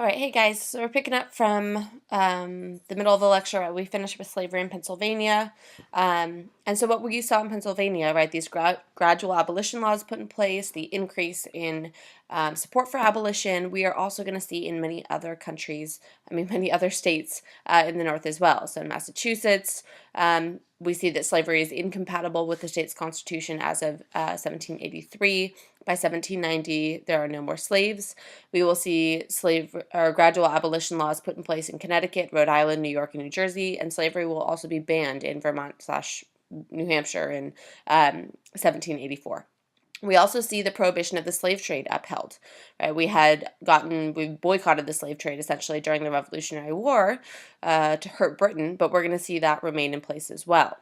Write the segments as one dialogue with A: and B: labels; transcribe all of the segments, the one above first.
A: All right, hey guys, so we're picking up from the middle of the lecture. Right? We finished with slavery in Pennsylvania. And so what we saw in Pennsylvania, right, these gradual abolition laws put in place, the increase in support for abolition, we are also going to see in many other countries, many other states in the North as well. So in Massachusetts, we see that slavery is incompatible with the state's constitution as of 1783. By 1790, there are no more slaves. We will see slave or gradual abolition laws put in place in Connecticut, Rhode Island, New York, and New Jersey, and slavery will also be banned in Vermont/New Hampshire in 1784. We also see the prohibition of the slave trade upheld. Right? We boycotted the slave trade essentially during the Revolutionary War to hurt Britain, but we're going to see that remain in place as well.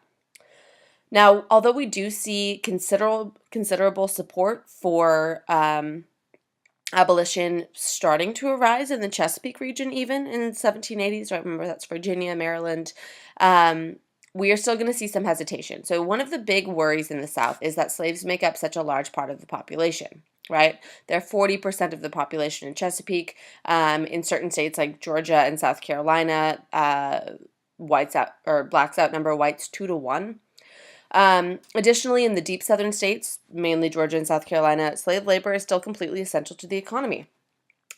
A: Now, although we do see considerable support for abolition starting to arise in the Chesapeake region even in the 1780s, right? Remember, that's Virginia, Maryland. We are still going to see some hesitation. So one of the big worries in the South is that slaves make up such a large part of the population, right? They're 40% of the population in Chesapeake. In certain states like Georgia and South Carolina, blacks outnumber whites 2-1. Additionally, in the deep southern states, mainly Georgia and South Carolina, slave labor is still completely essential to the economy.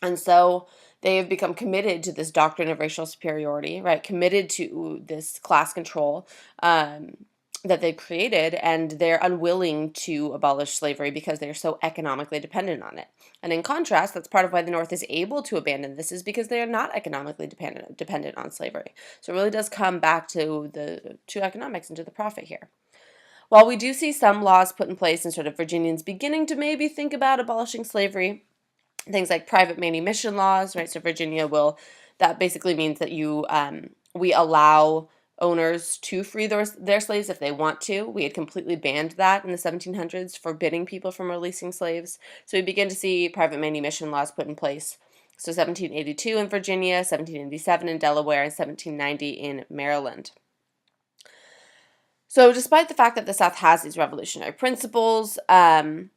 A: And so they have become committed to this doctrine of racial superiority, right? Committed to this class control that they've created, and they're unwilling to abolish slavery because they're so economically dependent on it. And in contrast, that's part of why the North is able to abandon this, is because they are not economically dependent on slavery. So it really does come back to economics and to the profit here. While we do see some laws put in place and sort of Virginians beginning to maybe think about abolishing slavery, things like private manumission laws, right? So that basically means that we allow owners to free their slaves if they want to. We had completely banned that in the 1700s, forbidding people from releasing slaves. So we begin to see private manumission laws put in place. So 1782 in Virginia, 1787 in Delaware, and 1790 in Maryland. So despite the fact that the South has these revolutionary principles, they're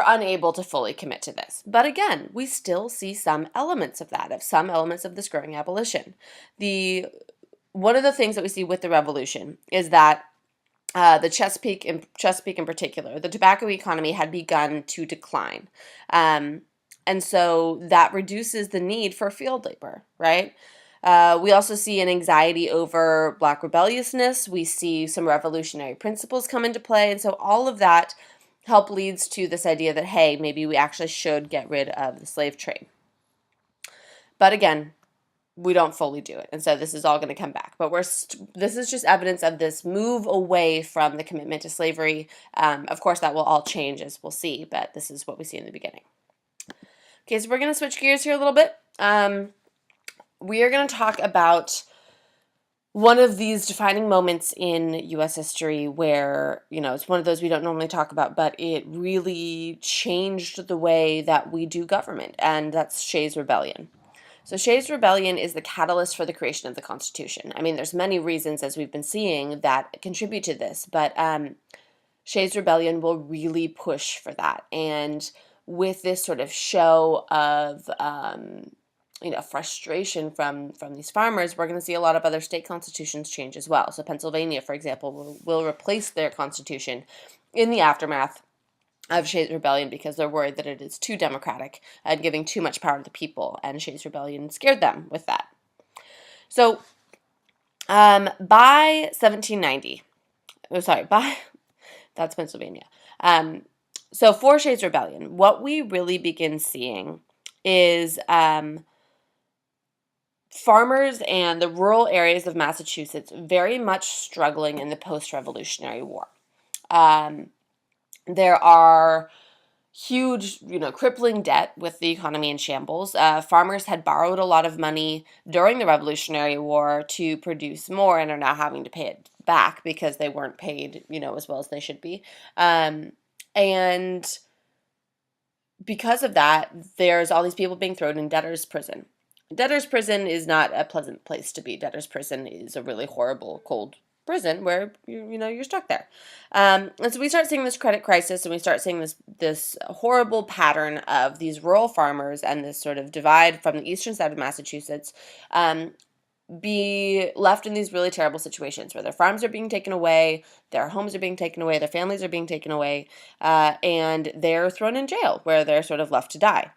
A: unable to fully commit to this. But again, we still see some elements of this growing abolition. One of the things that we see with the revolution is that the Chesapeake in particular, the tobacco economy had begun to decline. And so that reduces the need for field labor, right? We also see an anxiety over Black rebelliousness. We see some revolutionary principles come into play. And so all of that leads to this idea that, hey, maybe we actually should get rid of the slave trade. But again, we don't fully do it. And so this is all going to come back. But this is just evidence of this move away from the commitment to slavery. Of course, that will all change, as we'll see. But this is what we see in the beginning. Okay, so we're going to switch gears here a little bit. We are going to talk about one of these defining moments in U.S. history where, it's one of those we don't normally talk about, but it really changed the way that we do government, and that's Shays' Rebellion. So Shays' Rebellion is the catalyst for the creation of the Constitution. There's many reasons, as we've been seeing, that contribute to this, but Shays' Rebellion will really push for that. And with this sort of show of frustration from these farmers, we're going to see a lot of other state constitutions change as well. So Pennsylvania, for example, will replace their constitution in the aftermath of Shays' Rebellion because they're worried that it is too democratic and giving too much power to the people, and Shays' Rebellion scared them with that. So by 1790, that's Pennsylvania. So for Shays' Rebellion, what we really begin seeing is farmers and the rural areas of Massachusetts very much struggling in the post-Revolutionary War. There are huge, crippling debt with the economy in shambles. Farmers had borrowed a lot of money during the Revolutionary War to produce more and are now having to pay it back because they weren't paid, as well as they should be. And because of that, there's all these people being thrown in debtor's prison. Debtor's prison is not a pleasant place to be. Debtor's prison is a really horrible, cold prison where you're stuck there. And so we start seeing this credit crisis, and we start seeing this horrible pattern of these rural farmers and this sort of divide from the eastern side of Massachusetts be left in these really terrible situations where their farms are being taken away, their homes are being taken away, their families are being taken away, and they're thrown in jail where they're sort of left to die.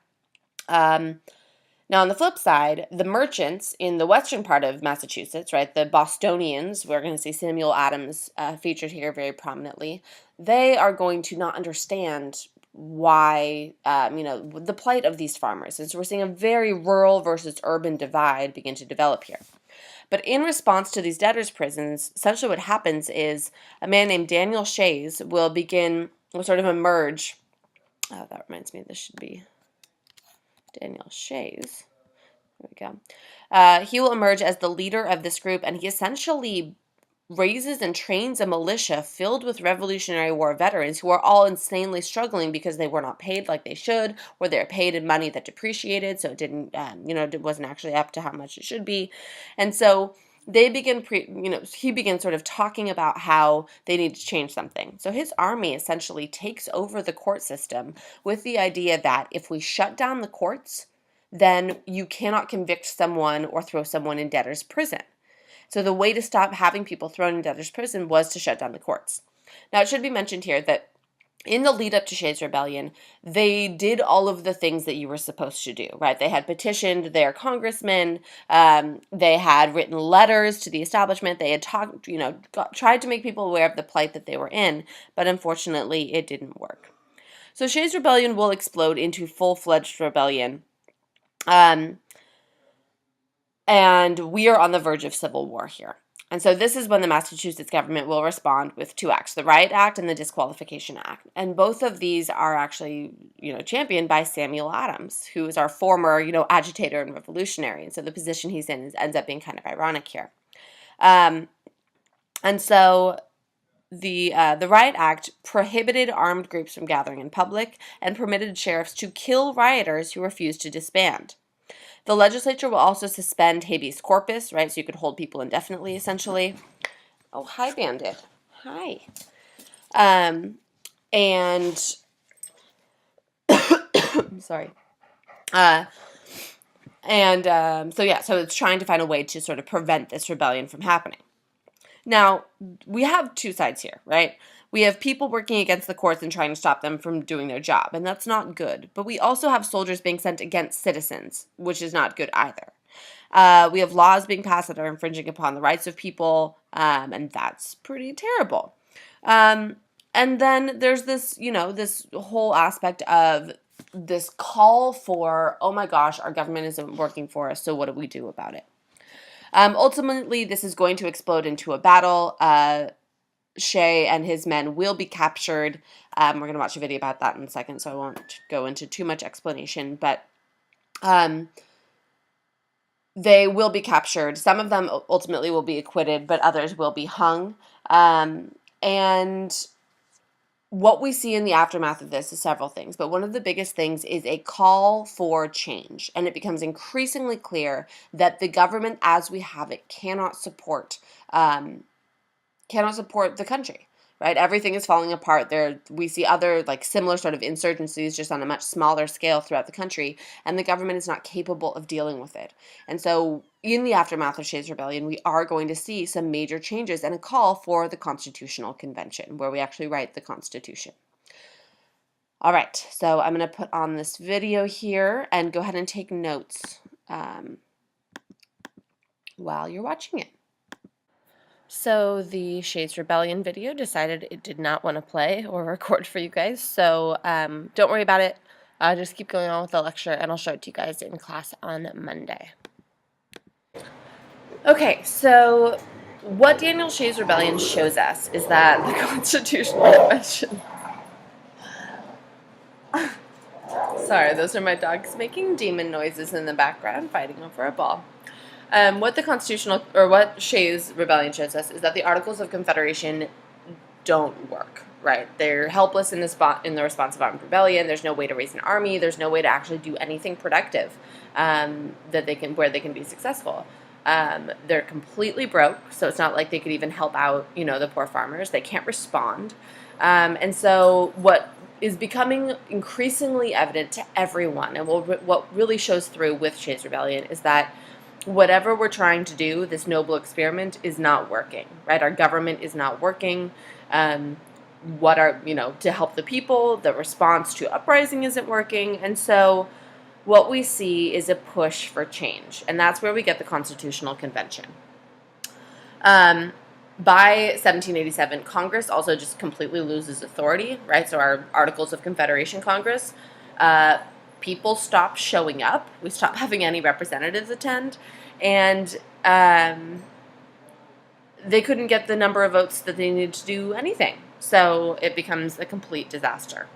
A: Now, on the flip side, the merchants in the western part of Massachusetts, right, the Bostonians, we're going to see Samuel Adams featured here very prominently, they are going to not understand why, the plight of these farmers. And so we're seeing a very rural versus urban divide begin to develop here. But in response to these debtors' prisons, essentially what happens is a man named Daniel Shays will sort of emerge. Oh, that reminds me, this should be Daniel Shays. There we go. He will emerge as the leader of this group, and he essentially raises and trains a militia filled with Revolutionary War veterans who are all insanely struggling because they were not paid like they should, or they're paid in money that depreciated, so it didn't, it wasn't actually up to how much it should be. And so they begin, he begins sort of talking about how they need to change something. So his army essentially takes over the court system with the idea that if we shut down the courts, then you cannot convict someone or throw someone in debtor's prison. So the way to stop having people thrown in debtor's prison was to shut down the courts. Now, it should be mentioned here that in the lead up to Shays' Rebellion, they did all of the things that you were supposed to do, right? They had petitioned their congressmen, they had written letters to the establishment, they had tried to make people aware of the plight that they were in, but unfortunately, it didn't work. So Shays' Rebellion will explode into full-fledged rebellion. And we are on the verge of civil war here. And so this is when the Massachusetts government will respond with two acts, the Riot Act and the Disqualification Act. And both of these are actually, championed by Samuel Adams, who is our former, agitator and revolutionary. And so the position he's in ends up being kind of ironic here. And so the Riot Act prohibited armed groups from gathering in public and permitted sheriffs to kill rioters who refused to disband. The legislature will also suspend habeas corpus, right? So you could hold people indefinitely, essentially. Oh, hi, Bandit. Hi. And sorry. So it's trying to find a way to sort of prevent this rebellion from happening. Now, we have two sides here, right? We have people working against the courts and trying to stop them from doing their job, and that's not good. But we also have soldiers being sent against citizens, which is not good either. We have laws being passed that are infringing upon the rights of people, and that's pretty terrible. And then there's this, this whole aspect of this call for, oh my gosh, our government isn't working for us, so what do we do about it? Ultimately, this is going to explode into a battle. Shay and his men will be captured. We're going to watch a video about that in a second, so I won't go into too much explanation, but they will be captured. Some of them ultimately will be acquitted, but others will be hung. And what we see in the aftermath of this is several things, but one of the biggest things is a call for change, and it becomes increasingly clear that the government as we have it cannot support the country, right? Everything is falling apart. We see other similar sort of insurgencies just on a much smaller scale throughout the country, and the government is not capable of dealing with it. And so in the aftermath of Shays' Rebellion, we are going to see some major changes and a call for the Constitutional Convention, where we actually write the Constitution. All right, so I'm going to put on this video here and go ahead and take notes while you're watching it. So the Shays' Rebellion video decided it did not want to play or record for you guys, so don't worry about it. Just keep going on with the lecture, and I'll show it to you guys in class on Monday. Okay, so what Daniel Shays' Rebellion shows us is that the Constitutional Convention... Sorry, those are my dogs making demon noises in the background, fighting over a ball. What Shays' Rebellion shows us is that the Articles of Confederation don't work, right? They're helpless in the response of armed rebellion. There's no way to raise an army. There's no way to actually do anything productive where they can be successful. They're completely broke, so it's not like they could even help out, the poor farmers. They can't respond. And so what is becoming increasingly evident to everyone, and what really shows through with Shays Rebellion, is that whatever we're trying to do, this noble experiment, is not working, right? Our government is not working. To help the people, the response to uprising isn't working. And so what we see is a push for change. And that's where we get the Constitutional Convention. By 1787, Congress also just completely loses authority, right? So our Articles of Confederation Congress, people stop showing up. We stop having any representatives attend. And they couldn't get the number of votes that they needed to do anything. So it becomes a complete disaster.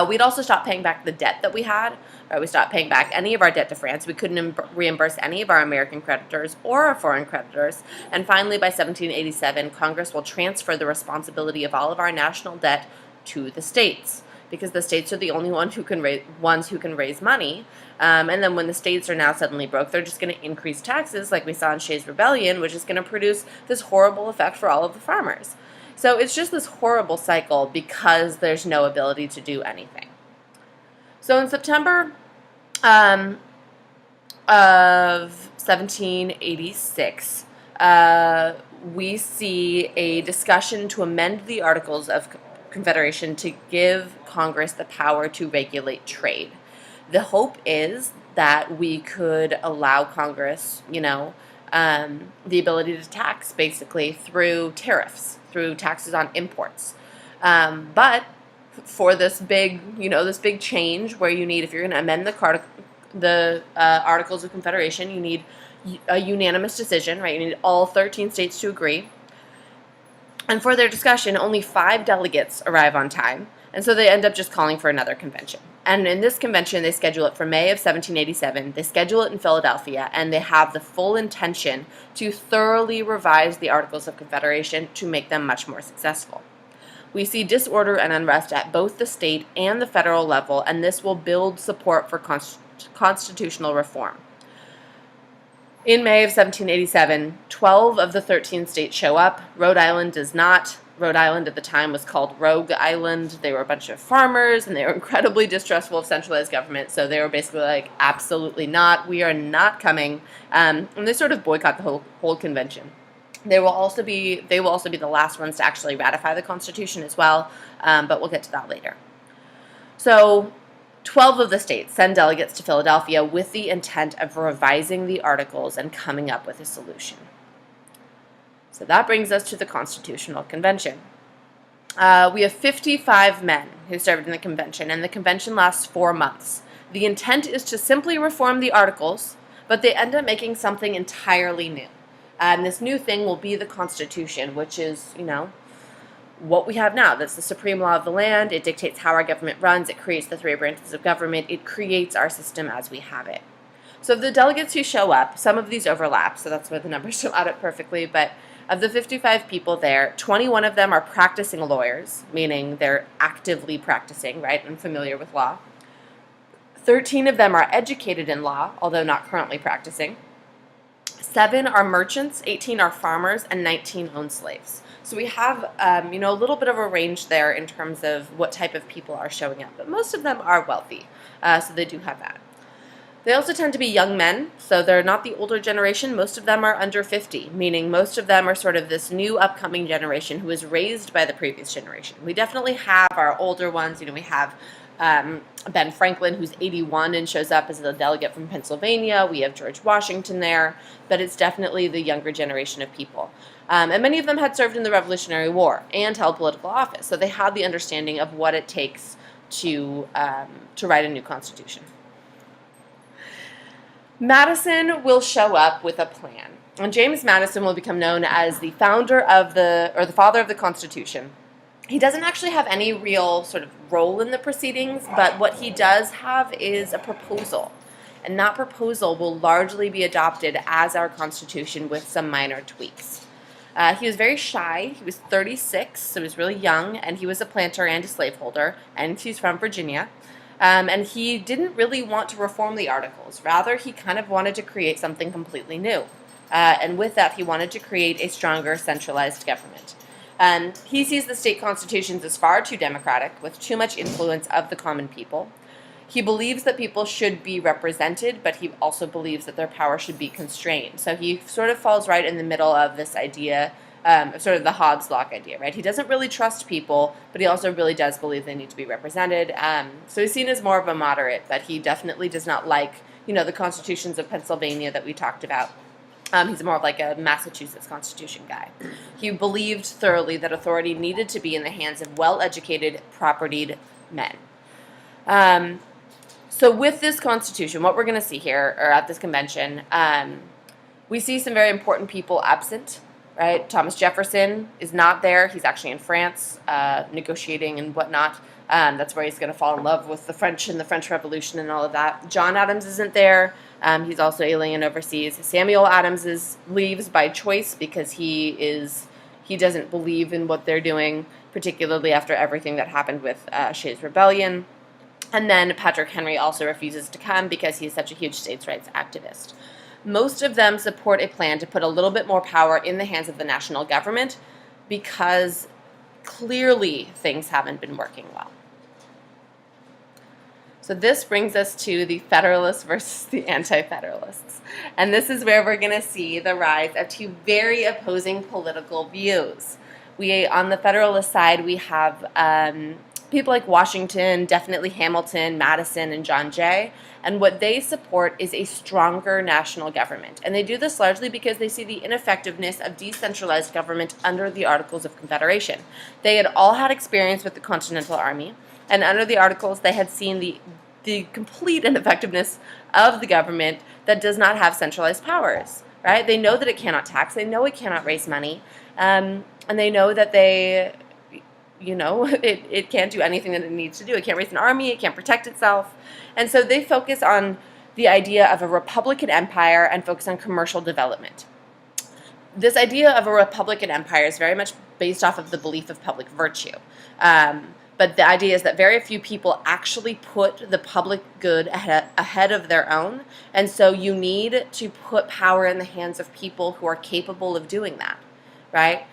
A: We'd also stopped paying back the debt that we had. We stopped paying back any of our debt to France. We couldn't reimburse any of our American creditors or our foreign creditors. And finally, by 1787, Congress will transfer the responsibility of all of our national debt to the states, because the states are the only ones who can raise money. And then when the states are now suddenly broke, they're just going to increase taxes, like we saw in Shays Rebellion, which is going to produce this horrible effect for all of the farmers. So it's just this horrible cycle because there's no ability to do anything. So in September of 1786, we see a discussion to amend the Articles of Confederation to give Congress the power to regulate trade. The hope is that we could allow Congress, the ability to tax basically through tariffs, through taxes on imports. But for this big change where you need, if you're going to amend the Articles of Confederation, you need a unanimous decision, right? You need all 13 states to agree. And for their discussion, only 5 delegates arrive on time, and so they end up just calling for another convention. And in this convention, they schedule it for May of 1787. They schedule it in Philadelphia, and they have the full intention to thoroughly revise the Articles of Confederation to make them much more successful. We see disorder and unrest at both the state and the federal level, and this will build support for constitutional reform. In May of 1787, 12 of the 13 states show up. Rhode Island does not. Rhode Island at the time was called Rogue Island. They were a bunch of farmers, and they were incredibly distrustful of centralized government, so they were basically like, absolutely not. We are not coming. And they sort of boycott the whole convention. They will also be the last ones to actually ratify the Constitution as well, but we'll get to that later. So 12 of the states send delegates to Philadelphia with the intent of revising the Articles and coming up with a solution. So that brings us to the Constitutional Convention. We have 55 men who served in the convention, and the convention lasts 4 months. The intent is to simply reform the Articles, but they end up making something entirely new. And this new thing will be the Constitution, which is, what we have now. That's the supreme law of the land. It dictates how our government runs. It creates the 3 branches of government. It creates our system as we have it. So of the delegates who show up, some of these overlap, so that's why the numbers don't add up perfectly, but of the 55 people there, 21 of them are practicing lawyers, meaning they're actively practicing, right, and familiar with law. 13 of them are educated in law, although not currently practicing. 7 are merchants, 18 are farmers, and 19 own slaves. So we have, a little bit of a range there in terms of what type of people are showing up. But most of them are wealthy, so they do have that. They also tend to be young men, so they're not the older generation. Most of them are under 50, meaning most of them are sort of this new upcoming generation who was raised by the previous generation. We definitely have our older ones. We have Ben Franklin, who's 81 and shows up as a delegate from Pennsylvania. We have George Washington there, but it's definitely the younger generation of people. And many of them had served in the Revolutionary War and held political office, so they had the understanding of what it takes to write a new constitution. Madison will show up with a plan, and James Madison will become known as the father of the Constitution. He doesn't actually have any real sort of role in the proceedings, but what he does have is a proposal, and that proposal will largely be adopted as our Constitution with some minor tweaks. He was very shy. He was 36, so he was really young, and he was a planter and a slaveholder, and he's from Virginia. And he didn't really want to reform the Articles. Rather, he kind of wanted to create something completely new. and with that, he wanted to create a stronger centralized government. He sees the state constitutions as far too democratic, with too much influence of the common people. He believes that people should be represented, but he also believes that their power should be constrained. So he sort of falls right in the middle of this idea, sort of the Hobbes Locke idea, right? He doesn't really trust people, but he also really does believe they need to be represented. So he's seen as more of a moderate, but he definitely does not like, the constitutions of Pennsylvania that we talked about. He's more of like a Massachusetts Constitution guy. He believed thoroughly that authority needed to be in the hands of well-educated, propertied men. So with this Constitution, what we're going to see here, or at this convention, we see some very important people absent, right? Thomas Jefferson is not there. He's actually in France, negotiating and whatnot. That's where he's going to fall in love with the French and the French Revolution and all of that. John Adams isn't there. He's also alien overseas. Samuel Adams leaves by choice because he doesn't believe in what they're doing, particularly after everything that happened with Shays' Rebellion. And then Patrick Henry also refuses to come because he's such a huge states' rights activist. Most of them support a plan to put a little bit more power in the hands of the national government because clearly things haven't been working well. So this brings us to the Federalists versus the Anti-Federalists. And this is where we're going to see the rise of two very opposing political views. On the Federalist side, we have people like Washington, definitely Hamilton, Madison, and John Jay. And what they support is a stronger national government. And they do this largely because they see the ineffectiveness of decentralized government under the Articles of Confederation. They had all had experience with the Continental Army, and under the Articles they had seen the complete ineffectiveness of the government that does not have centralized powers, right? They know that it cannot tax, they know it cannot raise money, and they know that it can't do anything that it needs to do. It can't raise an army, it can't protect itself. And so they focus on the idea of a republican empire and focus on commercial development. This idea of a republican empire is very much based off of the belief of public virtue. But the idea is that very few people actually put the public good ahead of their own. And so you need to put power in the hands of people who are capable of doing that, right?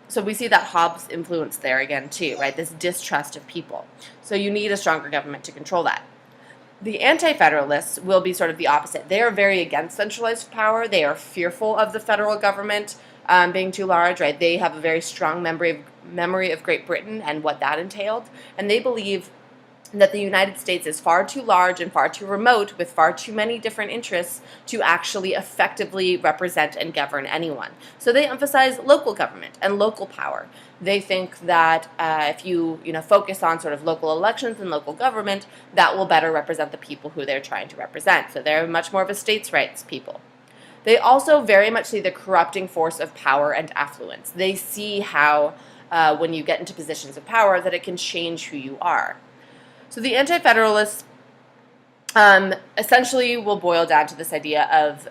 A: So we see that Hobbes influence there again too, right? This distrust of people. So you need a stronger government to control that. The Anti-Federalists will be sort of the opposite. They are very against centralized power. They are fearful of the federal government being too large, right? They have a very strong memory of Great Britain and what that entailed. And they believe that the United States is far too large and far too remote with far too many different interests to actually effectively represent and govern anyone. So they emphasize local government and local power. They think that if you focus on sort of local elections and local government, that will better represent the people who they're trying to represent. So they're much more of a states' rights people. They also very much see the corrupting force of power and affluence. They see how when you get into positions of power that it can change who you are. So the Anti-Federalists essentially will boil down to this idea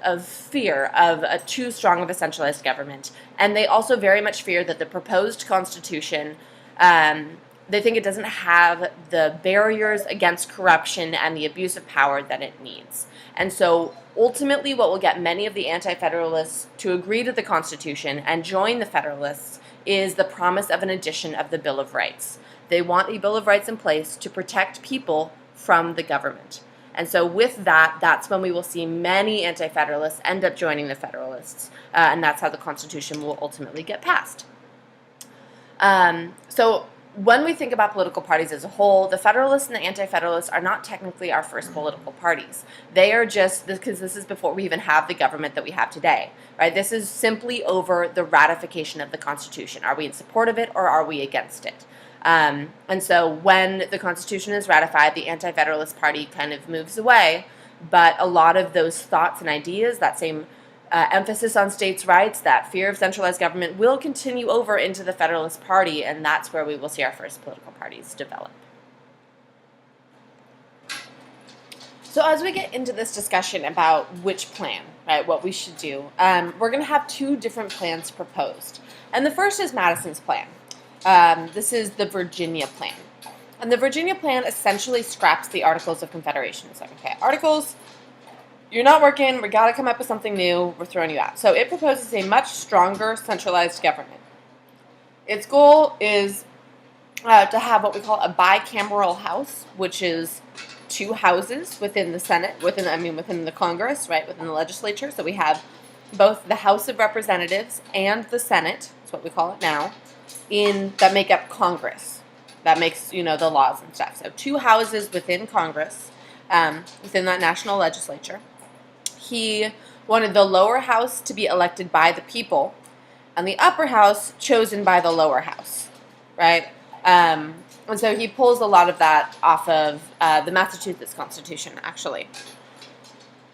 A: of fear of a too strong of a centralized government. And they also very much fear that the proposed Constitution, they think it doesn't have the barriers against corruption and the abuse of power that it needs. And so ultimately what will get many of the Anti-Federalists to agree to the Constitution and join the Federalists is the promise of an addition of the Bill of Rights. They want a Bill of Rights in place to protect people from the government. And so with that, that's when we will see many Anti-Federalists end up joining the Federalists. And that's how the Constitution will ultimately get passed. So when we think about political parties as a whole, the Federalists and the Anti-Federalists are not technically our first political parties. They are just, because this is before we even have the government that we have today, right? This is simply over the ratification of the Constitution. Are we in support of it or are we against it? And so when the Constitution is ratified, the Anti-Federalist Party kind of moves away, but a lot of those thoughts and ideas, that same emphasis on states' rights, that fear of centralized government will continue over into the Federalist Party, and that's where we will see our first political parties develop. So as we get into this discussion about which plan, right, what we should do, we're going to have two different plans proposed. And the first is Madison's plan. This is the Virginia plan. And the Virginia plan essentially scraps the Articles of Confederation. So, okay, Articles, you're not working, we got to come up with something new, we're throwing you out. So it proposes a much stronger centralized government. Its goal is to have what we call a bicameral house, which is two houses within the Senate, within the Congress, right, within the legislature. So we have both the House of Representatives and the Senate, that's what we call it now, that make up Congress. That makes, the laws and stuff. So two houses within Congress, within that national legislature. He wanted the lower house to be elected by the people, and the upper house chosen by the lower house, right? And so he pulls a lot of that off of the Massachusetts Constitution, actually.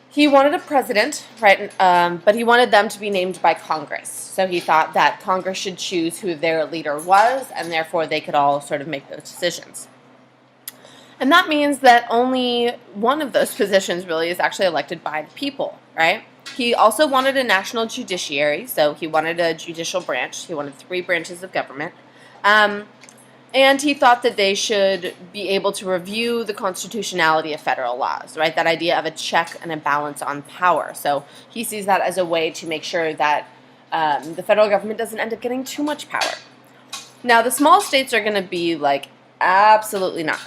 A: He wanted a president, right? But he wanted them to be named by Congress. So he thought that Congress should choose who their leader was, and therefore they could all sort of make those decisions. And that means that only one of those positions really is actually elected by the people, right? He also wanted a national judiciary, so he wanted a judicial branch. He wanted 3 branches of government. And he thought that they should be able to review the constitutionality of federal laws, right? That idea of a check and a balance on power. So he sees that as a way to make sure that the federal government doesn't end up getting too much power. Now, the small states are going to be like, absolutely not,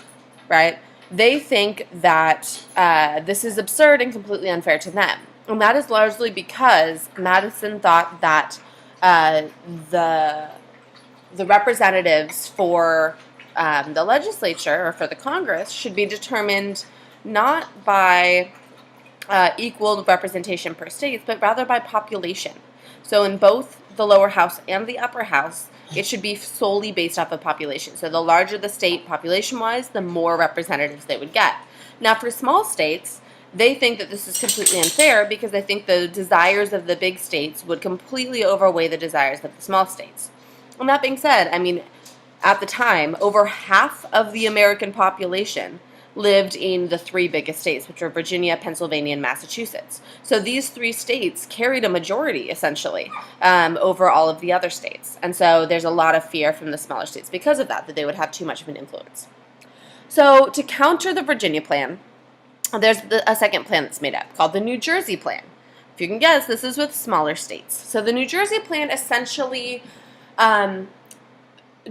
A: right? They think that this is absurd and completely unfair to them. And that is largely because Madison thought that the representatives for the legislature or for the Congress should be determined not by equal representation per state, but rather by population. So in both the lower house and the upper house, it should be solely based off of population. So the larger the state population-wise, the more representatives they would get. Now for small states, they think that this is completely unfair because they think the desires of the big states would completely overweigh the desires of the small states. And that being said, at the time, over half of the American population lived in the 3 biggest states, which were Virginia, Pennsylvania, and Massachusetts. So these 3 states carried a majority, essentially, over all of the other states. And so there's a lot of fear from the smaller states because of that they would have too much of an influence. So to counter the Virginia plan, there's a second plan that's made up called the New Jersey plan. If you can guess, this is with smaller states. So the New Jersey plan essentially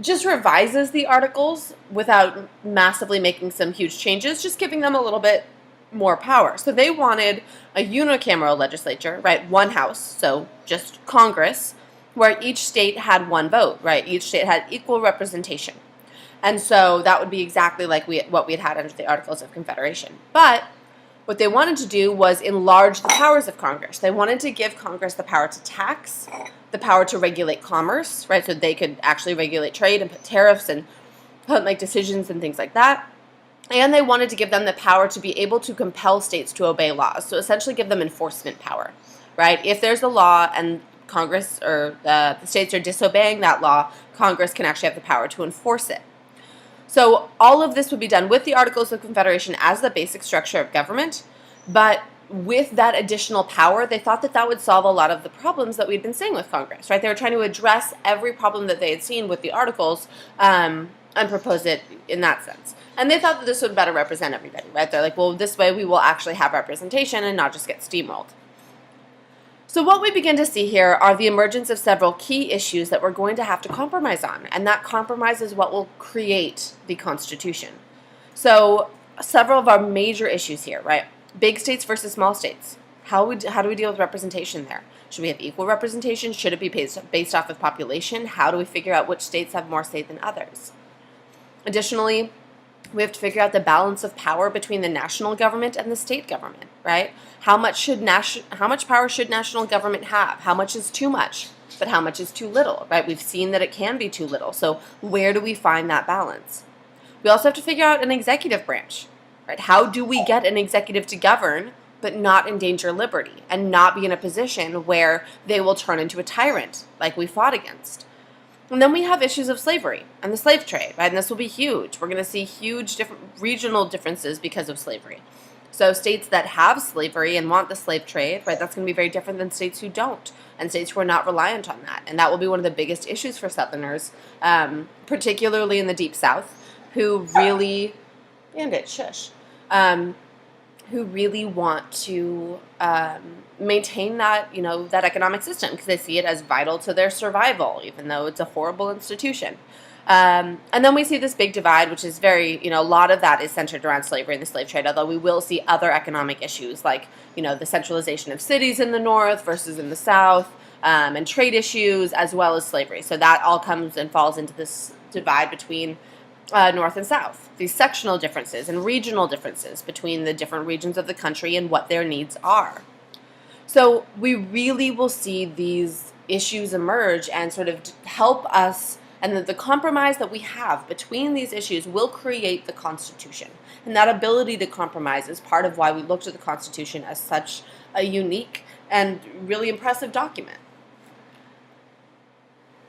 A: just revises the articles without massively making some huge changes, just giving them a little bit more power. So they wanted a unicameral legislature, right? One house, so just Congress, where each state had 1 vote, right? Each state had equal representation. And so that would be exactly like what we had under the Articles of Confederation. But what they wanted to do was enlarge the powers of Congress. They wanted to give Congress the power to tax, the power to regulate commerce, right? So they could actually regulate trade and put tariffs and make decisions and things like that. And they wanted to give them the power to be able to compel states to obey laws. So essentially give them enforcement power, right? If there's a law and Congress or the states are disobeying that law, Congress can actually have the power to enforce it. So all of this would be done with the Articles of Confederation as the basic structure of government, but with that additional power, they thought that would solve a lot of the problems that we'd been seeing with Congress, right? They were trying to address every problem that they had seen with the Articles and propose it in that sense. And they thought that this would better represent everybody, right? They're like, well, this way we will actually have representation and not just get steamrolled. So what we begin to see here are the emergence of several key issues that we're going to have to compromise on, and that compromise is what will create the Constitution. So several of our major issues here, right? Big states versus small states. How do we deal with representation there? Should we have equal representation? Should it be based off of population? How do we figure out which states have more say than others? Additionally, we have to figure out the balance of power between the national government and the state government, right? How much power should national government have? How much is too much? But how much is too little, right? We've seen that it can be too little. So where do we find that balance? We also have to figure out an executive branch, right? How do we get an executive to govern but not endanger liberty and not be in a position where they will turn into a tyrant like we fought against? And then we have issues of slavery and the slave trade, right? And this will be huge. We're going to see huge different regional differences because of slavery. So states that have slavery and want the slave trade, right, that's going to be very different than states who don't, and states who are not reliant on that. And that will be one of the biggest issues for Southerners, particularly in the Deep South, who really, who really want to maintain that, that economic system because they see it as vital to their survival, even though it's a horrible institution. And then we see this big divide, which is very, a lot of that is centered around slavery and the slave trade, although we will see other economic issues like, the centralization of cities in the North versus in the South, and trade issues, as well as slavery. So that all comes and falls into this divide between North and South, these sectional differences and regional differences between the different regions of the country and what their needs are. So we really will see these issues emerge and sort of help us, and the compromise that we have between these issues will create the Constitution. And that ability to compromise is part of why we looked at the Constitution as such a unique and really impressive document.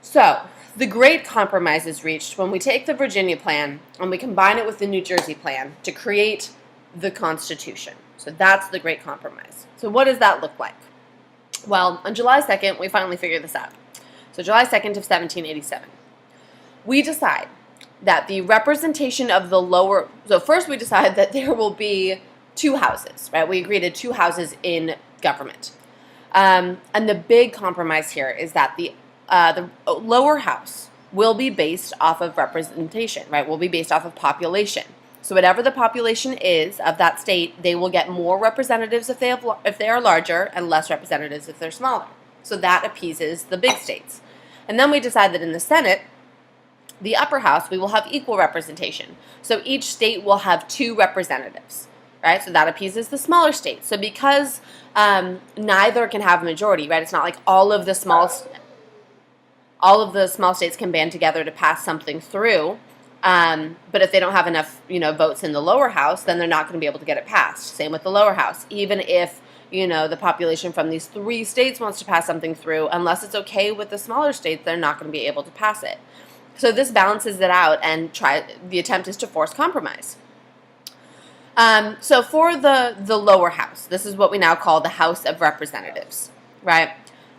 A: So, the great compromise is reached when we take the Virginia plan and we combine it with the New Jersey plan to create the Constitution. So that's the great compromise. So what does that look like? Well, on July 2nd, we finally figured this out. So July 2nd of 1787. We decide that the representation of the lower, so first we decide that there will be two houses, right? We agree to two houses in government. And the big compromise here is that the lower house will be based off of representation, right? Will be based off of population. So whatever the population is of that state, they will get more representatives if they are larger and less representatives if they're smaller. So that appeases the big states. And then we decide that in the Senate, the upper house, we will have equal representation. So each state will have two representatives, right? So that appeases the smaller states. So because neither can have a majority, right? It's not like all of the small states can band together to pass something through. But if they don't have enough, votes in the lower house, then they're not going to be able to get it passed. Same with the lower house. Even if, the population from these three states wants to pass something through, unless it's okay with the smaller states, they're not going to be able to pass it. So this balances it out, and the attempt is to force compromise. So for the lower house, this is what we now call the House of Representatives, right?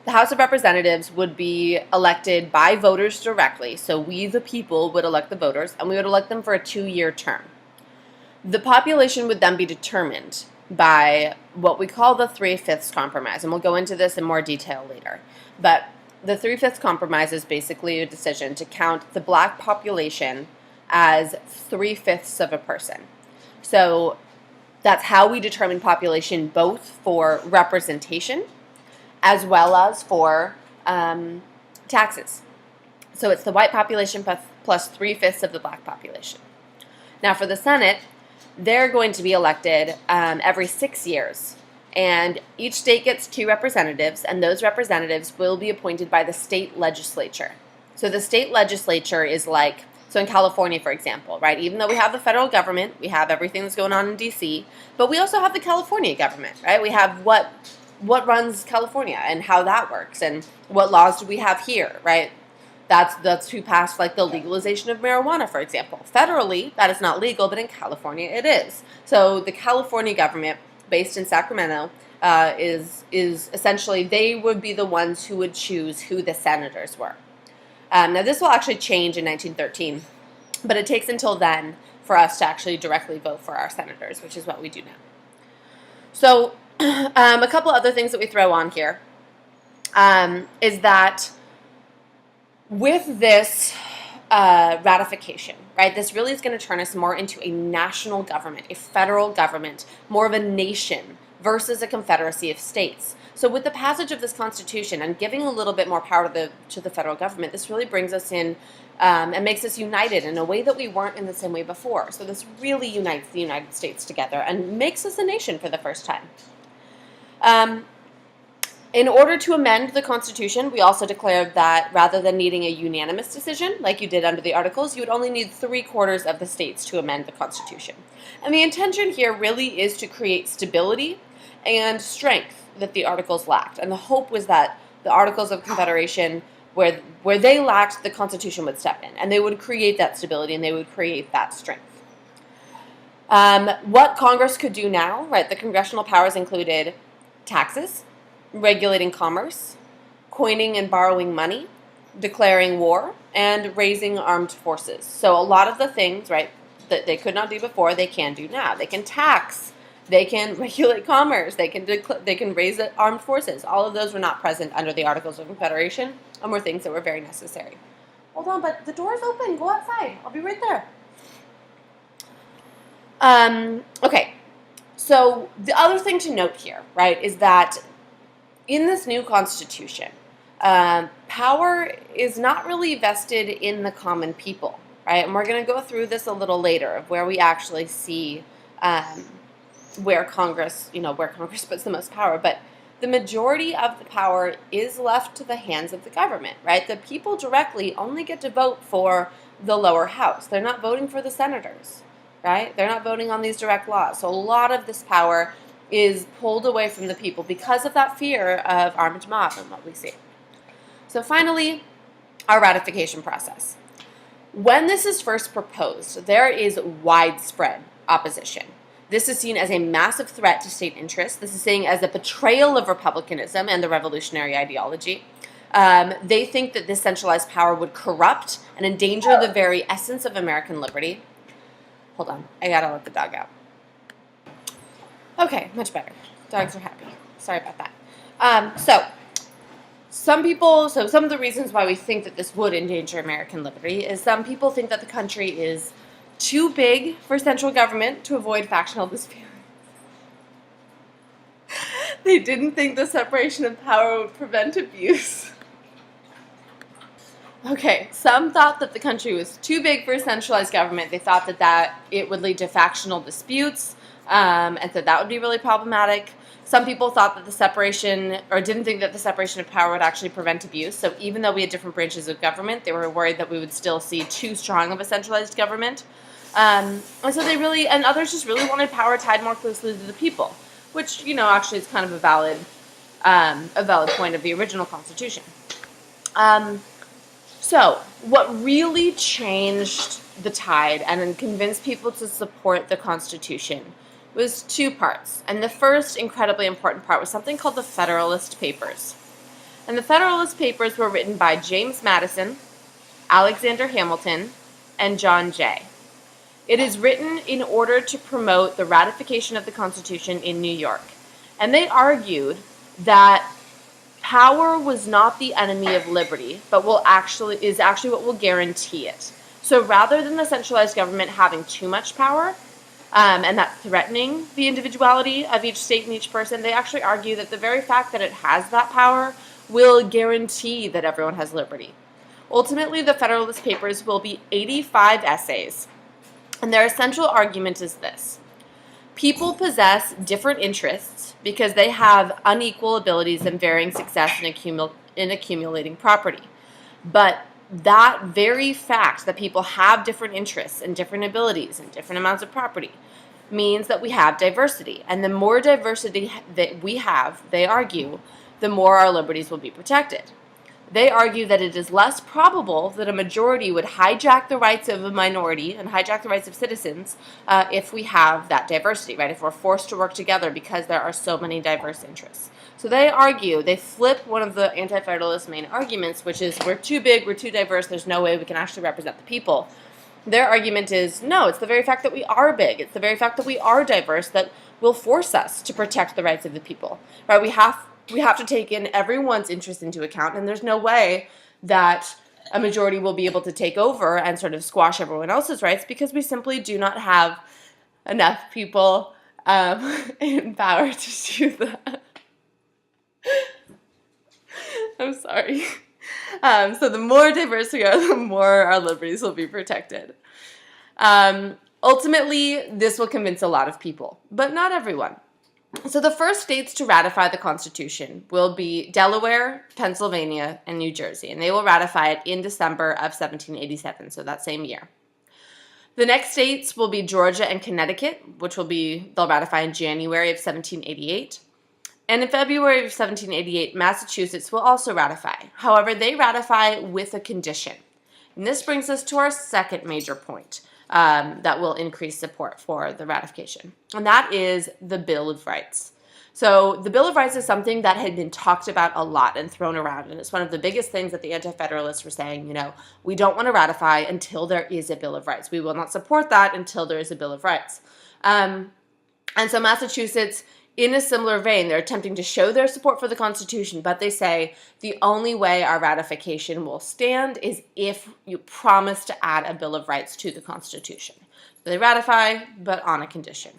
A: The House of Representatives would be elected by voters directly. So we, the people, would elect the voters, and we would elect them for a 2-year term. The population would then be determined by what we call the 3/5 compromise, and we'll go into this in more detail later. But the 3/5 compromise is basically a decision to count the black population as 3/5 of a person. So that's how we determine population, both for representation as well as for taxes. So it's the white population plus 3/5 of the black population. Now for the Senate, they're going to be elected every 6 years. And each state gets 2 representatives, and those representatives will be appointed by the state legislature. So the state legislature is like, so in California, for example, right? Even though we have the federal government, we have everything that's going on in D.C., but we also have the California government, right? We have what runs California and how that works, and what laws do we have here, right? That's who passed like the legalization of marijuana, for example. Federally, that is not legal, but in California it is. So the California government, based in Sacramento, is essentially, they would be the ones who would choose who the senators were. Now this will actually change in 1913, but it takes until then for us to actually directly vote for our senators, which is what we do now. So a couple other things that we throw on here is that with this ratification, right, this really is going to turn us more into a national government, a federal government, more of a nation versus a confederacy of states. So with the passage of this Constitution and giving a little bit more power to the federal government, this really brings us in and makes us united in a way that we weren't in the same way before. So this really unites the United States together and makes us a nation for the first time. In order to amend the Constitution, we also declared that rather than needing a unanimous decision, like you did under the Articles, you would only need 3/4 of the states to amend the Constitution. And the intention here really is to create stability and strength that the Articles lacked. And the hope was that the Articles of Confederation, where they lacked, the Constitution would step in, and they would create that stability, and they would create that strength. What Congress could do now, right, the congressional powers included taxes, regulating commerce, coining and borrowing money, declaring war, and raising armed forces. So a lot of the things, right, that they could not do before, they can do now. They can tax They can regulate commerce. They can raise armed forces. All of those were not present under the Articles of Confederation and were things that were very necessary. Hold on, but the door's open. Go outside. I'll be right there. Okay. So the other thing to note here, right, is that in this new Constitution, power is not really vested in the common people, right? And we're going to go through this a little later of where we actually see where Congress puts the most power. But the majority of the power is left to the hands of the government, right? The people directly only get to vote for the lower house. They're not voting for the senators, right? They're not voting on these direct laws. So a lot of this power is pulled away from the people because of that fear of armed mob and what we see. So finally, our ratification process. When this is first proposed, there is widespread opposition. This is seen as a massive threat to state interests. This is seen as a betrayal of republicanism and the revolutionary ideology. They think that this centralized power would corrupt and endanger the very essence of American liberty. Hold on, I gotta let the dog out. Okay, much better. Dogs are happy. Sorry about that. Some of the reasons why we think that this would endanger American liberty is some people think that the country is too big for central government to avoid factional disputes. They didn't think the separation of power would prevent abuse. Okay, some thought that the country was too big for a centralized government. They thought that it would lead to factional disputes, and that would be really problematic. Some people thought that didn't think that the separation of power would actually prevent abuse. So even though we had different branches of government, they were worried that we would still see too strong of a centralized government. And others just really wanted power tied more closely to the people, which, actually is kind of a valid point of the original Constitution. So what really changed the tide and convinced people to support the Constitution was two parts. And the first incredibly important part was something called the Federalist Papers. And the Federalist Papers were written by James Madison, Alexander Hamilton, and John Jay. It is written in order to promote the ratification of the Constitution in New York. And they argued that power was not the enemy of liberty, but is actually what will guarantee it. So rather than the centralized government having too much power, and that threatening the individuality of each state and each person, they actually argue that the very fact that it has that power will guarantee that everyone has liberty. Ultimately, the Federalist Papers will be 85 essays, and their essential argument is this. People possess different interests because they have unequal abilities and varying success in accumulating property. But that very fact that people have different interests and different abilities and different amounts of property means that we have diversity. And the more diversity that we have, they argue, the more our liberties will be protected. They argue that it is less probable that a majority would hijack the rights of a minority and hijack the rights of citizens if we have that diversity, right? If we're forced to work together because there are so many diverse interests. So they flip one of the Anti-Federalist main arguments, which is we're too big, we're too diverse, there's no way we can actually represent the people. Their argument is, no, it's the very fact that we are big, it's the very fact that we are diverse that will force us to protect the rights of the people, right? We have to take in everyone's interest into account, and there's no way that a majority will be able to take over and sort of squash everyone else's rights because we simply do not have enough people in power to do that. I'm sorry. So the more diverse we are, the more our liberties will be protected. Ultimately, this will convince a lot of people, but not everyone. So the first states to ratify the Constitution will be Delaware, Pennsylvania, and New Jersey, and they will ratify it in December of 1787, so that same year. The next states will be Georgia and Connecticut, they'll ratify in January of 1788. And in February of 1788, Massachusetts will also ratify. However, they ratify with a condition. And this brings us to our second major point that will increase support for the ratification. And that is the Bill of Rights. So the Bill of Rights is something that had been talked about a lot and thrown around. And it's one of the biggest things that the Anti-Federalists were saying, we don't want to ratify until there is a Bill of Rights. We will not support that until there is a Bill of Rights. And so Massachusetts, in a similar vein, they're attempting to show their support for the Constitution, but they say the only way our ratification will stand is if you promise to add a Bill of Rights to the Constitution. So they ratify, but on a condition.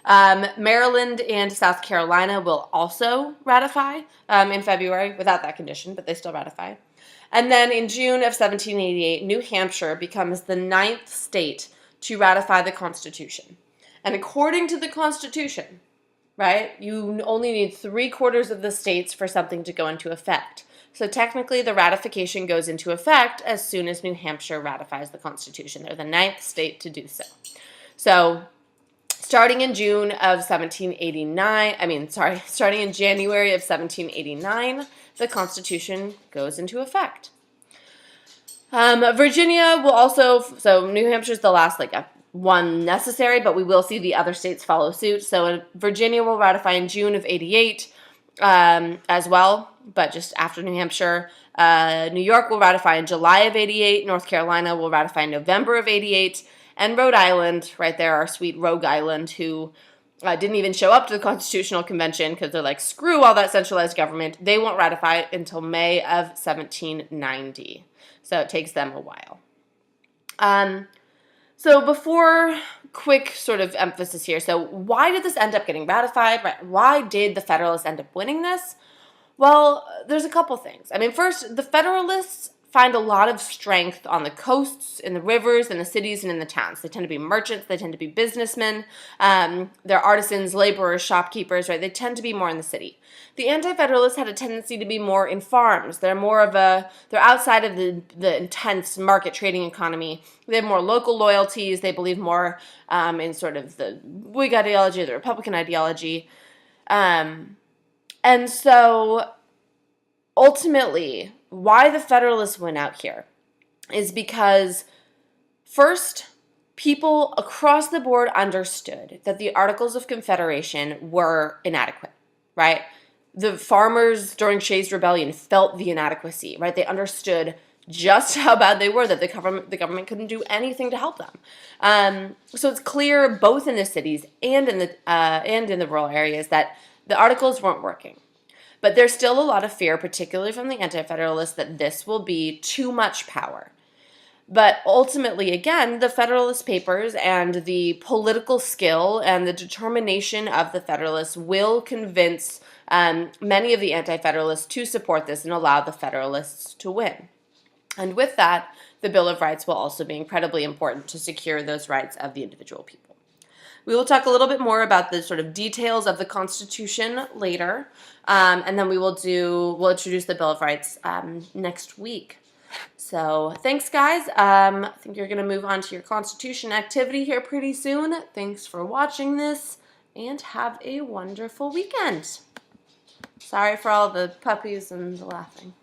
A: Maryland and South Carolina will also ratify in February without that condition, but they still ratify. And then in June of 1788, New Hampshire becomes the 9th state to ratify the Constitution. And according to the Constitution, right, you only need 3/4 of the states for something to go into effect. So technically, the ratification goes into effect as soon as New Hampshire ratifies the Constitution. They're the 9th state to do so. So starting in June of 1789, starting in January of 1789, the Constitution goes into effect. Virginia will also, so New Hampshire's the last one necessary, but we will see the other states follow suit. So Virginia will ratify in June of 88 as well, but just after New Hampshire. New York will ratify in July of 88. North Carolina will ratify in November of 88. And Rhode Island, right there, our sweet Rogue Island, who didn't even show up to the Constitutional Convention because they're like, screw all that centralized government. They won't ratify it until May of 1790. So it takes them a while. So before, quick sort of emphasis here. So why did this end up getting ratified? Right? Why did the Federalists end up winning this? Well, there's a couple things. I mean, first, the Federalists find a lot of strength on the coasts, in the rivers, in the cities, and in the towns. They tend to be merchants. They tend to be businessmen. They're artisans, laborers, shopkeepers, right? They tend to be more in the city. The Anti-Federalists had a tendency to be more in farms. They're outside of the intense market trading economy. They have more local loyalties. They believe more in sort of the Whig ideology, the Republican ideology. And so ultimately, why the Federalists went out here is because, first, people across the board understood that the Articles of Confederation were inadequate, right? The farmers during Shays' Rebellion felt the inadequacy, right? They understood just how bad they were, that the government couldn't do anything to help them. So it's clear both in the cities and in the rural areas that the Articles weren't working. But there's still a lot of fear, particularly from the Anti-Federalists, that this will be too much power. But ultimately, again, the Federalist Papers and the political skill and the determination of the Federalists will convince many of the Anti-Federalists to support this and allow the Federalists to win. And with that, the Bill of Rights will also be incredibly important to secure those rights of the individual people. We will talk a little bit more about the sort of details of the Constitution later, and then we'll introduce the Bill of Rights next week. So thanks, guys. I think you're going to move on to your Constitution activity here pretty soon. Thanks for watching this, and have a wonderful weekend. Sorry for all the puppies and the laughing.